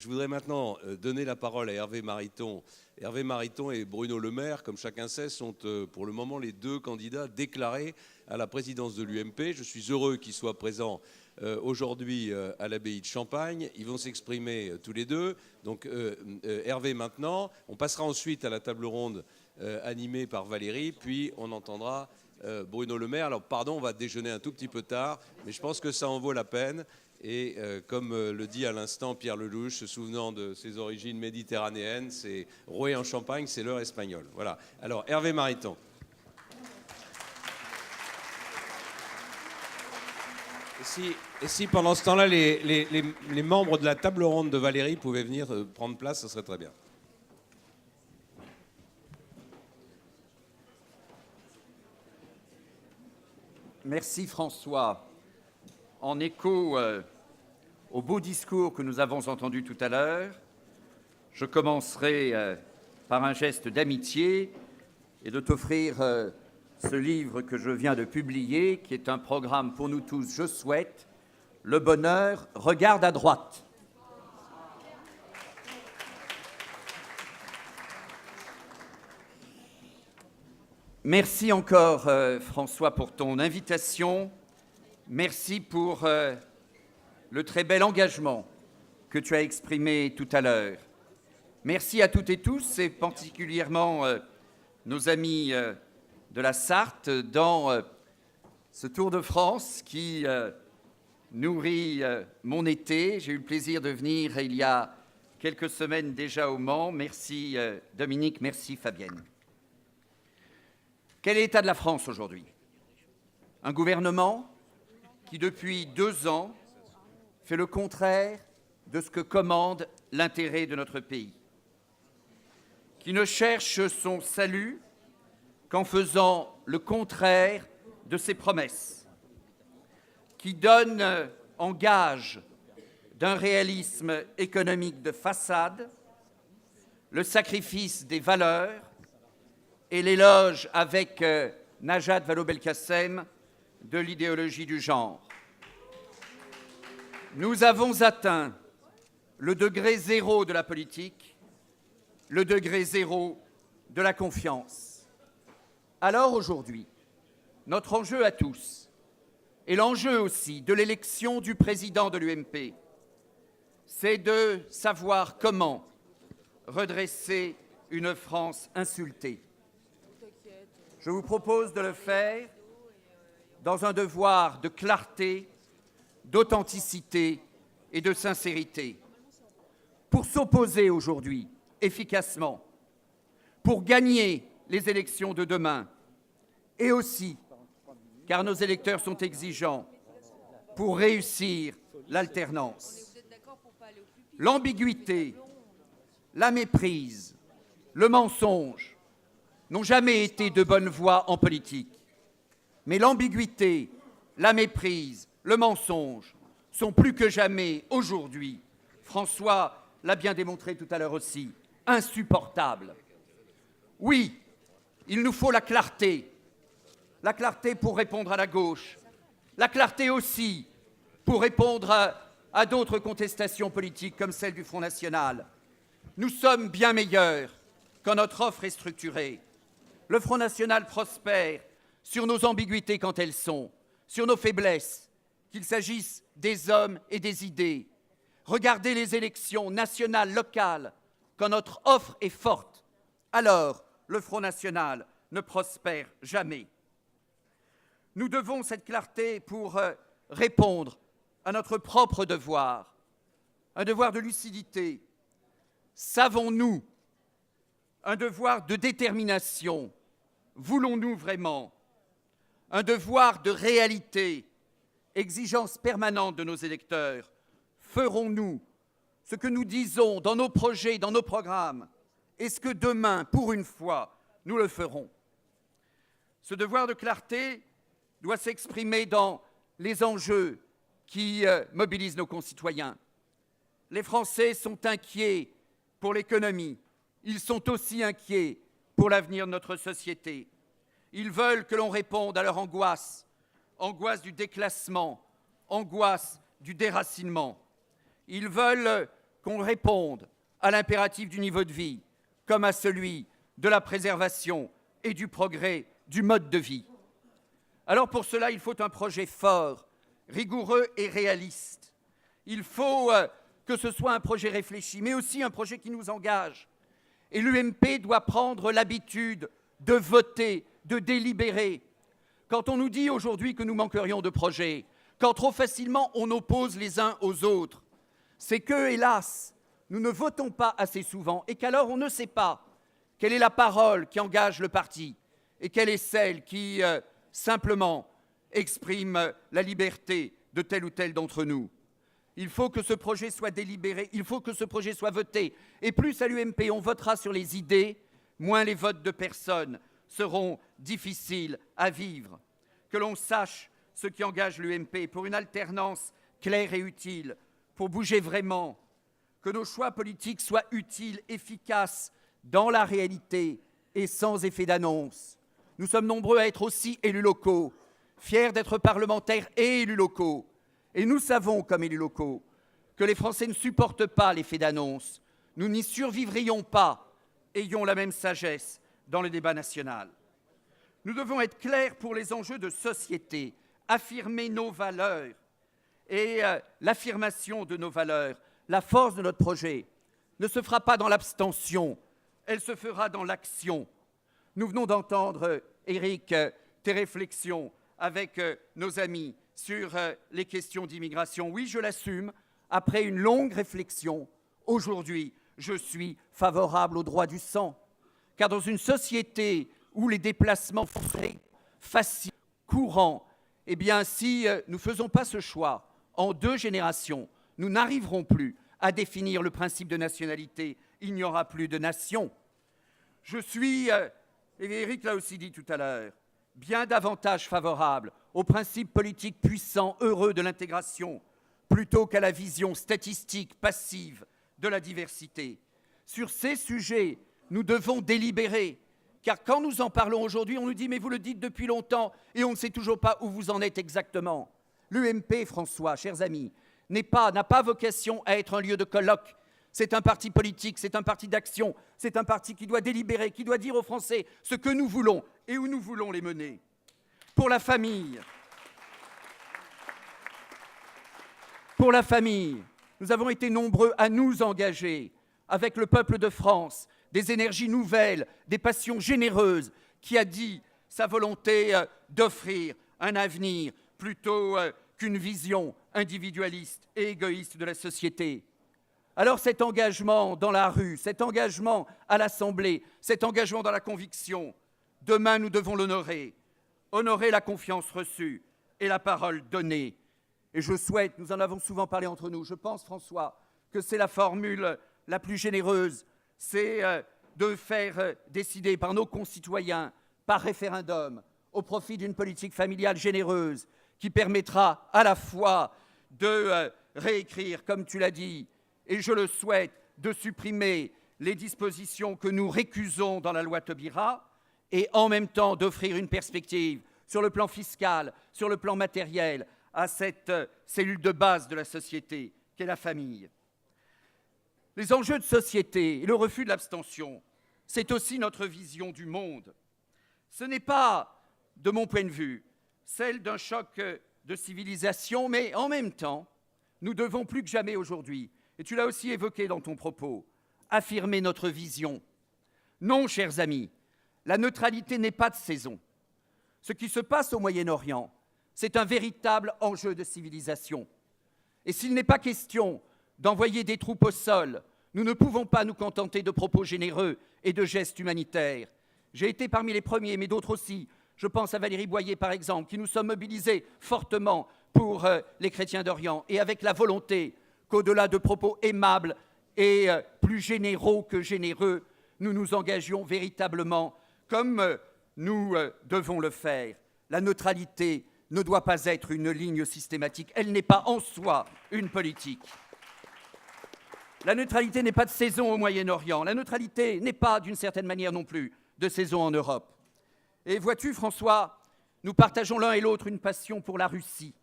Je voudrais maintenant donner la parole à Hervé Mariton. Hervé Mariton et Bruno Le Maire, comme chacun sait, sont pour le moment les deux candidats déclarés à la présidence de l'UMP. Je suis heureux qu'ils soient présents aujourd'hui à l'abbaye de Champagne. Ils vont s'exprimer tous les deux. Donc Hervé maintenant. On passera ensuite à la table ronde animée par Valérie, puis on entendra Bruno Le Maire. Alors pardon, on va déjeuner un tout petit peu tard, mais je pense que ça en vaut la peine. Et comme le dit à l'instant Pierre Lelouch, se souvenant de ses origines méditerranéennes, c'est roué en Champagne, c'est l'heure espagnole. Voilà. Alors Hervé Mariton. Et si pendant ce temps-là, les membres de la table ronde de Valérie pouvaient venir prendre place, ce serait très bien. Merci François. En écho au beau discours que nous avons entendu tout à l'heure, je commencerai par un geste d'amitié et de t'offrir ce livre que je viens de publier, qui est un programme pour nous tous, je souhaite. Le bonheur regarde à droite. Merci encore François pour ton invitation. Merci pour le très bel engagement que tu as exprimé tout à l'heure. Merci à toutes et tous, et particulièrement nos amis de la Sarthe, dans ce Tour de France qui nourrit mon été. J'ai eu le plaisir de venir il y a quelques semaines déjà au Mans. Merci Dominique, merci Fabienne. Quel est l'état de la France aujourd'hui? Un gouvernement qui, depuis 2 ans, fait le contraire de ce que commande l'intérêt de notre pays, qui ne cherche son salut qu'en faisant le contraire de ses promesses, qui donne en gage d'un réalisme économique de façade le sacrifice des valeurs et l'éloge avec Najat Vallaud-Belkacem de l'idéologie du genre. Nous avons atteint le degré zéro de la politique, le degré zéro de la confiance. Alors aujourd'hui, notre enjeu à tous, et l'enjeu aussi de l'élection du président de l'UMP, c'est de savoir comment redresser une France insultée. Je vous propose de le faire dans un devoir de clarté, d'authenticité et de sincérité, pour s'opposer aujourd'hui efficacement, pour gagner les élections de demain, et aussi, car nos électeurs sont exigeants, pour réussir l'alternance. L'ambiguïté, la méprise, le mensonge n'ont jamais été de bonne voie en politique. Mais l'ambiguïté, la méprise, le mensonge sont plus que jamais aujourd'hui, François l'a bien démontré tout à l'heure aussi, insupportables. Oui, il nous faut la clarté pour répondre à la gauche, la clarté aussi pour répondre à d'autres contestations politiques comme celle du Front National. Nous sommes bien meilleurs quand notre offre est structurée. Le Front National prospère sur nos ambiguïtés quand elles sont, sur nos faiblesses, qu'il s'agisse des hommes et des idées. Regardez les élections nationales, locales, quand notre offre est forte. Alors, le Front National ne prospère jamais. Nous devons cette clarté pour répondre à notre propre devoir, un devoir de lucidité. Savons-nous, un devoir de détermination, voulons-nous vraiment, un devoir de réalité, exigence permanente de nos électeurs, ferons-nous ce que nous disons dans nos projets, dans nos programmes? Est-ce que demain, pour une fois, nous le ferons? Ce devoir de clarté doit s'exprimer dans les enjeux qui mobilisent nos concitoyens. Les Français sont inquiets pour l'économie. Ils sont aussi inquiets pour l'avenir de notre société. Ils veulent que l'on réponde à leur angoisse, angoisse du déclassement, angoisse du déracinement. Ils veulent qu'on réponde à l'impératif du niveau de vie, comme à celui de la préservation et du progrès du mode de vie. Alors pour cela, il faut un projet fort, rigoureux et réaliste. Il faut que ce soit un projet réfléchi, mais aussi un projet qui nous engage. Et l'UMP doit prendre l'habitude de voter, de délibérer. Quand on nous dit aujourd'hui que nous manquerions de projets, quand trop facilement on oppose les uns aux autres, c'est que, hélas, nous ne votons pas assez souvent et qu'alors on ne sait pas quelle est la parole qui engage le parti et quelle est celle qui simplement exprime la liberté de tel ou tel d'entre nous. Il faut que ce projet soit délibéré, il faut que ce projet soit voté. Et plus à l'UMP on votera sur les idées, moins les votes de personnes seront difficiles à vivre. Que l'on sache ce qui engage l'UMP pour une alternance claire et utile, pour bouger vraiment, que nos choix politiques soient utiles, efficaces, dans la réalité et sans effet d'annonce. Nous sommes nombreux à être aussi élus locaux, fiers d'être parlementaires et élus locaux. Et nous savons, comme élus locaux, que les Français ne supportent pas l'effet d'annonce. Nous n'y survivrions pas. Ayons la même sagesse dans le débat national. Nous devons être clairs pour les enjeux de société, affirmer nos valeurs. Et l'affirmation de nos valeurs, la force de notre projet, ne se fera pas dans l'abstention, elle se fera dans l'action. Nous venons d'entendre, Éric, tes réflexions avec nos amis sur les questions d'immigration. Oui, je l'assume, après une longue réflexion, aujourd'hui, je suis favorable au droit du sang. Car dans une société où les déplacements sont faciles, courants, eh bien, si nous ne faisons pas ce choix, en 2 générations, nous n'arriverons plus à définir le principe de nationalité. Il n'y aura plus de nation. Je suis, et Éric l'a aussi dit tout à l'heure, bien davantage favorable au principe politique puissant, heureux de l'intégration, plutôt qu'à la vision statistique passive de la diversité. Sur ces sujets, nous devons délibérer, car quand nous en parlons aujourd'hui, on nous dit « mais vous le dites depuis longtemps et on ne sait toujours pas où vous en êtes exactement ». L'UMP, François, chers amis, n'a pas vocation à être un lieu de colloque. C'est un parti politique, c'est un parti d'action, c'est un parti qui doit délibérer, qui doit dire aux Français ce que nous voulons et où nous voulons les mener. Pour la famille, nous avons été nombreux à nous engager avec le peuple de France, des énergies nouvelles, des passions généreuses, qui a dit sa volonté d'offrir un avenir plutôt qu'une vision individualiste et égoïste de la société. Alors cet engagement dans la rue, cet engagement à l'Assemblée, cet engagement dans la conviction, demain nous devons l'honorer, honorer la confiance reçue et la parole donnée. Et je souhaite, nous en avons souvent parlé entre nous, je pense François, que c'est la formule la plus généreuse, c'est de faire décider par nos concitoyens, par référendum, au profit d'une politique familiale généreuse qui permettra à la fois de réécrire, comme tu l'as dit, et je le souhaite, de supprimer les dispositions que nous récusons dans la loi Taubira et en même temps d'offrir une perspective sur le plan fiscal, sur le plan matériel, à cette cellule de base de la société qu'est la famille. Les enjeux de société et le refus de l'abstention, c'est aussi notre vision du monde. Ce n'est pas, de mon point de vue, celle d'un choc de civilisation, mais en même temps, nous devons plus que jamais aujourd'hui, et tu l'as aussi évoqué dans ton propos, affirmer notre vision. Non, chers amis, la neutralité n'est pas de saison. Ce qui se passe au Moyen-Orient, c'est un véritable enjeu de civilisation. Et s'il n'est pas question d'envoyer des troupes au sol, nous ne pouvons pas nous contenter de propos généreux et de gestes humanitaires. J'ai été parmi les premiers, mais d'autres aussi. Je pense à Valérie Boyer, par exemple, qui nous sommes mobilisés fortement pour les chrétiens d'Orient, et avec la volonté qu'au-delà de propos aimables et plus généraux que généreux, nous nous engagions véritablement comme nous devons le faire. La neutralité ne doit pas être une ligne systématique. Elle n'est pas en soi une politique. La neutralité n'est pas de saison au Moyen-Orient. La neutralité n'est pas, d'une certaine manière non plus, de saison en Europe. Et vois-tu, François, nous partageons l'un et l'autre une passion pour la Russie.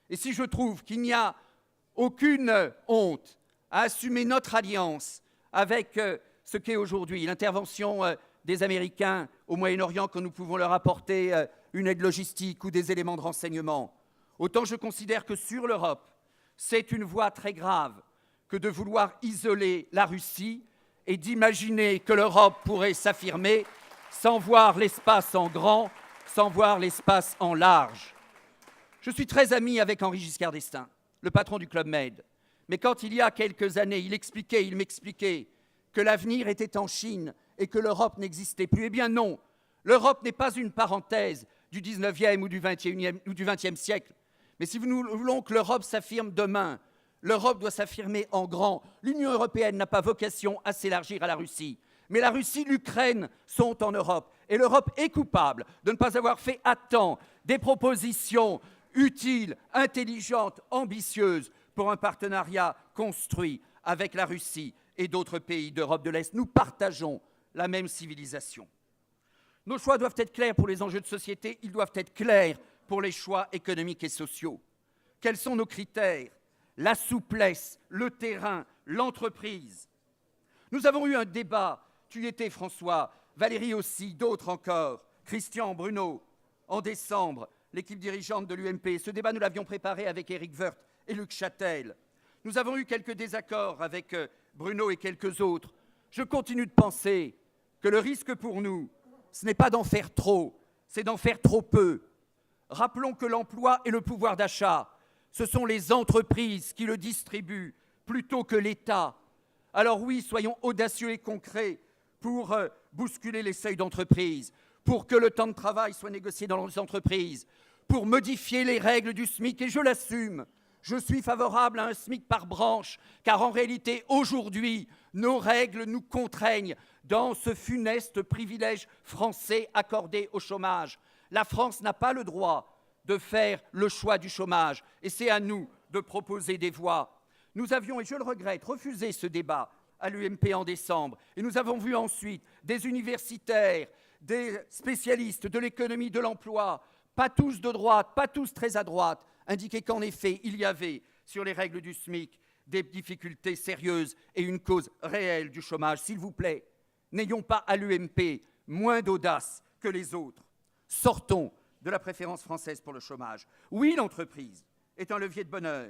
Et si je trouve qu'il n'y a aucune honte à assumer notre alliance avec ce qu'est aujourd'hui l'intervention des Américains au Moyen-Orient quand nous pouvons leur apporter une aide logistique ou des éléments de renseignement, autant je considère que sur l'Europe, c'est une voie très grave que de vouloir isoler la Russie et d'imaginer que l'Europe pourrait s'affirmer sans voir l'espace en grand, sans voir l'espace en large. Je suis très ami avec Henri Giscard d'Estaing, le patron du Club Med. Mais quand il y a quelques années, il m'expliquait que l'avenir était en Chine et que l'Europe n'existait plus, eh bien non, l'Europe n'est pas une parenthèse du 19e ou du 20e siècle. Mais si nous voulons que l'Europe s'affirme demain, l'Europe doit s'affirmer en grand. L'Union européenne n'a pas vocation à s'élargir à la Russie. Mais la Russie, l'Ukraine sont en Europe. Et l'Europe est coupable de ne pas avoir fait à temps des propositions utiles, intelligentes, ambitieuses pour un partenariat construit avec la Russie et d'autres pays d'Europe de l'Est. Nous partageons la même civilisation. Nos choix doivent être clairs pour les enjeux de société, ils doivent être clairs pour les choix économiques et sociaux. Quels sont nos critères? La souplesse, le terrain, l'entreprise. Nous avons eu un débat, tu y étais François, Valérie aussi, d'autres encore, Christian, Bruno, en décembre, l'équipe dirigeante de l'UMP. Ce débat, nous l'avions préparé avec Éric Woerth et Luc Châtel. Nous avons eu quelques désaccords avec Bruno et quelques autres. Je continue de penser que le risque pour nous, ce n'est pas d'en faire trop, c'est d'en faire trop peu. Rappelons que l'emploi et le pouvoir d'achat, ce sont les entreprises qui le distribuent plutôt que l'État. Alors oui, soyons audacieux et concrets pour bousculer les seuils d'entreprise, pour que le temps de travail soit négocié dans les entreprises, pour modifier les règles du SMIC, et je l'assume. Je suis favorable à un SMIC par branche, car en réalité, aujourd'hui, nos règles nous contraignent dans ce funeste privilège français accordé au chômage. La France n'a pas le droit de faire le choix du chômage, et c'est à nous de proposer des voies. Nous avions, et je le regrette, refusé ce débat à l'UMP en décembre, et nous avons vu ensuite des universitaires, des spécialistes de l'économie de l'emploi, pas tous de droite, pas tous très à droite, indiquer qu'en effet, il y avait, sur les règles du SMIC, des difficultés sérieuses et une cause réelle du chômage. S'il vous plaît, n'ayons pas à l'UMP moins d'audace que les autres. Sortons de la préférence française pour le chômage. Oui, l'entreprise est un levier de bonheur.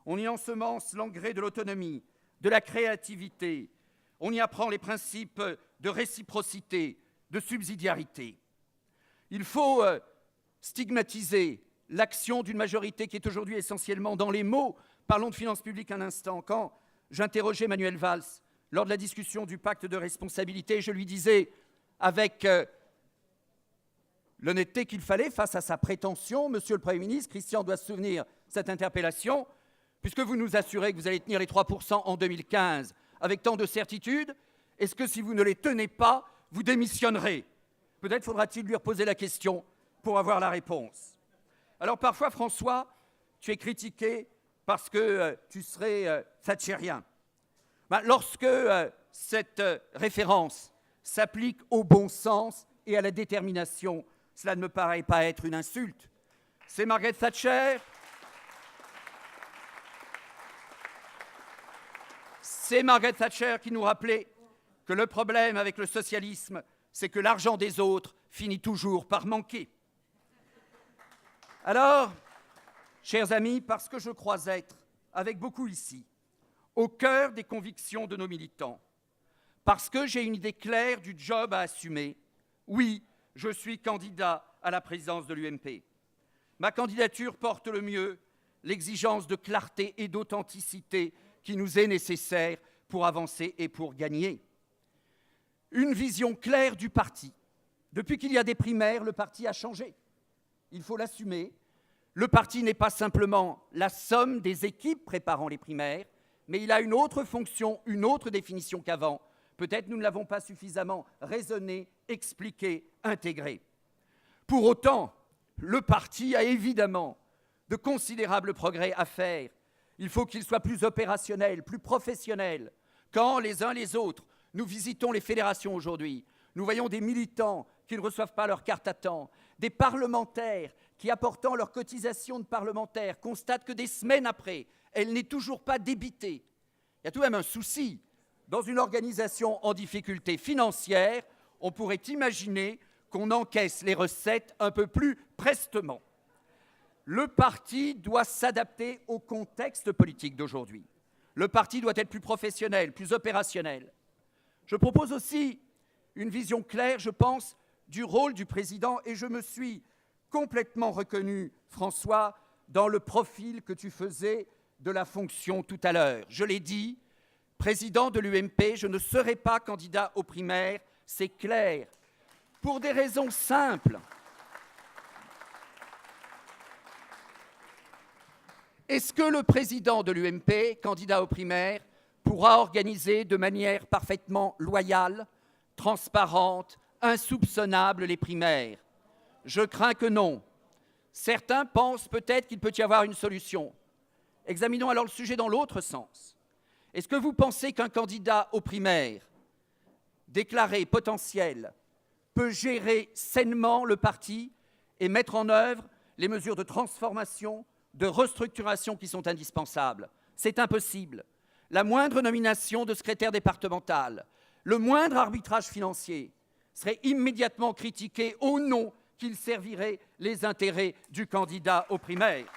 On y ensemence l'engrais de l'autonomie, de la créativité. On y apprend les principes de réciprocité, de subsidiarité. Il faut stigmatiser l'action d'une majorité qui est aujourd'hui essentiellement dans les mots. Parlons de finances publiques un instant. Quand j'interrogeais Manuel Valls lors de la discussion du pacte de responsabilité, je lui disais, avec l'honnêteté qu'il fallait face à sa prétention, Monsieur le Premier ministre, Christian doit se souvenir de cette interpellation, puisque vous nous assurez que vous allez tenir les 3% en 2015 avec tant de certitude, est-ce que si vous ne les tenez pas, vous démissionnerez? Peut-être faudra-t-il lui reposer la question pour avoir la réponse. Alors parfois, François, tu es critiqué parce que tu serais thatchérien. Lorsque cette référence s'applique au bon sens et à la détermination, cela ne me paraît pas être une insulte. C'est Margaret Thatcher. C'est Margaret Thatcher qui nous rappelait que le problème avec le socialisme, c'est que l'argent des autres finit toujours par manquer. Alors, chers amis, parce que je crois être, avec beaucoup ici, au cœur des convictions de nos militants, parce que j'ai une idée claire du job à assumer, oui, je suis candidat à la présidence de l'UMP. Ma candidature porte le mieux l'exigence de clarté et d'authenticité qui nous est nécessaire pour avancer et pour gagner. Une vision claire du parti. Depuis qu'il y a des primaires, le parti a changé. Il faut l'assumer. Le parti n'est pas simplement la somme des équipes préparant les primaires, mais il a une autre fonction, une autre définition qu'avant. Peut-être nous ne l'avons pas suffisamment raisonné, expliqué, intégré. Pour autant, le parti a évidemment de considérables progrès à faire. Il faut qu'il soit plus opérationnel, plus professionnel. Quand les uns les autres, nous visitons les fédérations aujourd'hui, nous voyons des militants qui ne reçoivent pas leur carte à temps, des parlementaires qui, apportant leur cotisation de parlementaire, constatent que des semaines après, elle n'est toujours pas débitée. Il y a tout de même un souci. Dans une organisation en difficulté financière, on pourrait imaginer qu'on encaisse les recettes un peu plus prestement. Le parti doit s'adapter au contexte politique d'aujourd'hui. Le parti doit être plus professionnel, plus opérationnel. Je propose aussi une vision claire, je pense, du rôle du président, et je me suis complètement reconnu, François, dans le profil que tu faisais de la fonction tout à l'heure. Je l'ai dit, président de l'UMP, je ne serai pas candidat aux primaires, c'est clair, pour des raisons simples. Est-ce que le président de l'UMP, candidat aux primaires, pourra organiser de manière parfaitement loyale, transparente, insoupçonnable les primaires? Je crains que non. Certains pensent peut-être qu'il peut y avoir une solution. Examinons alors le sujet dans l'autre sens. Est-ce que vous pensez qu'un candidat aux primaires, déclaré potentiel, peut gérer sainement le parti et mettre en œuvre les mesures de transformation, de restructuration qui sont indispensables? C'est impossible. La moindre nomination de secrétaire départemental, le moindre arbitrage financier serait immédiatement critiqué au nom qu'il servirait les intérêts du candidat aux primaires.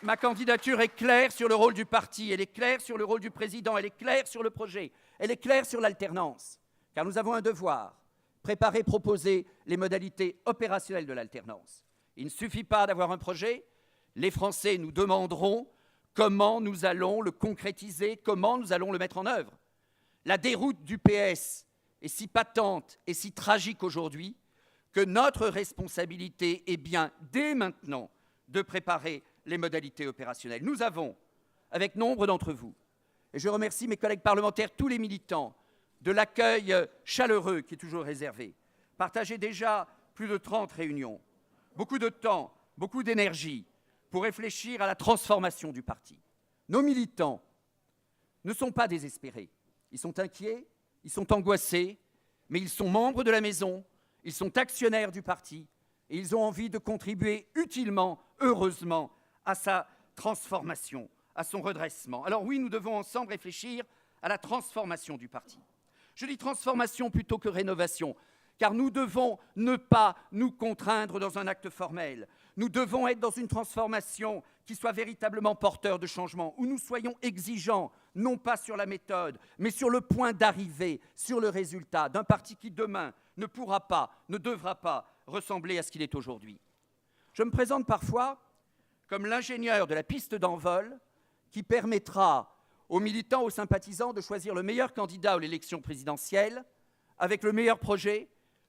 Ma candidature est claire sur le rôle du parti, elle est claire sur le rôle du président, elle est claire sur le projet, elle est claire sur l'alternance. Car nous avons un devoir, préparer, proposer les modalités opérationnelles de l'alternance. Il ne suffit pas d'avoir un projet, les Français nous demanderont comment nous allons le concrétiser, comment nous allons le mettre en œuvre. La déroute du PS est si patente et si tragique aujourd'hui que notre responsabilité est bien, dès maintenant, de préparer les modalités opérationnelles. Nous avons, avec nombre d'entre vous, et je remercie mes collègues parlementaires, tous les militants, de l'accueil chaleureux qui est toujours réservé, partagé déjà plus de 30 réunions, beaucoup de temps, beaucoup d'énergie pour réfléchir à la transformation du parti. Nos militants ne sont pas désespérés. Ils sont inquiets, ils sont angoissés, mais ils sont membres de la maison, ils sont actionnaires du parti et ils ont envie de contribuer utilement, heureusement, à sa transformation, à son redressement. Alors oui, nous devons ensemble réfléchir à la transformation du parti. Je dis transformation plutôt que rénovation, car nous devons ne pas nous contraindre dans un acte formel. Nous devons être dans une transformation qui soit véritablement porteur de changement, où nous soyons exigeants, non pas sur la méthode, mais sur le point d'arrivée, sur le résultat d'un parti qui demain ne pourra pas, ne devra pas ressembler à ce qu'il est aujourd'hui. Je me présente parfois comme l'ingénieur de la piste d'envol qui permettra aux militants, aux sympathisants de choisir le meilleur candidat à l'élection présidentielle avec le meilleur projet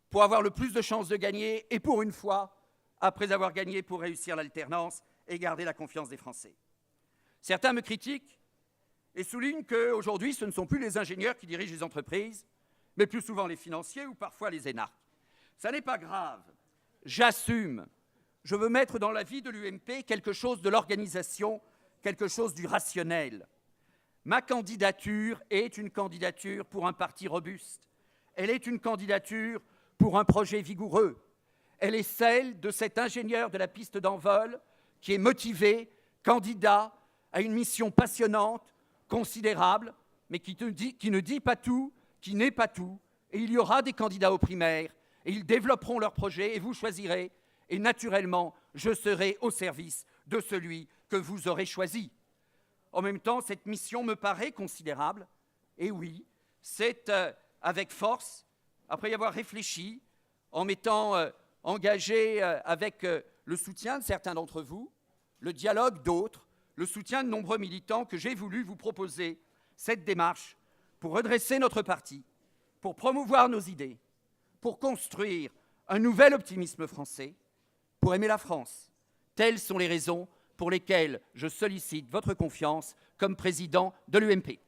pour avoir le plus de chances de gagner et pour une fois, après avoir gagné, pour réussir l'alternance et garder la confiance des Français. Certains me critiquent et soulignent qu'aujourd'hui, ce ne sont plus les ingénieurs qui dirigent les entreprises, mais plus souvent les financiers ou parfois les énarques. Ça n'est pas grave. J'assume. Je veux mettre dans la vie de l'UMP quelque chose de l'organisation, quelque chose du rationnel. Ma candidature est une candidature pour un parti robuste. Elle est une candidature pour un projet vigoureux. Elle est celle de cet ingénieur de la piste d'envol qui est motivé, candidat à une mission passionnante, considérable, mais qui ne dit pas tout, qui n'est pas tout. Et il y aura des candidats aux primaires, et ils développeront leur projet, et vous choisirez. Et naturellement, je serai au service de celui que vous aurez choisi. En même temps, cette mission me paraît considérable. Et oui, c'est avec force, après y avoir réfléchi, en m'étant engagé avec le soutien de certains d'entre vous, le dialogue d'autres, le soutien de nombreux militants, que j'ai voulu vous proposer cette démarche pour redresser notre parti, pour promouvoir nos idées, pour construire un nouvel optimisme français, pour aimer la France. Telles sont les raisons pour lesquelles je sollicite votre confiance comme président de l'UMP.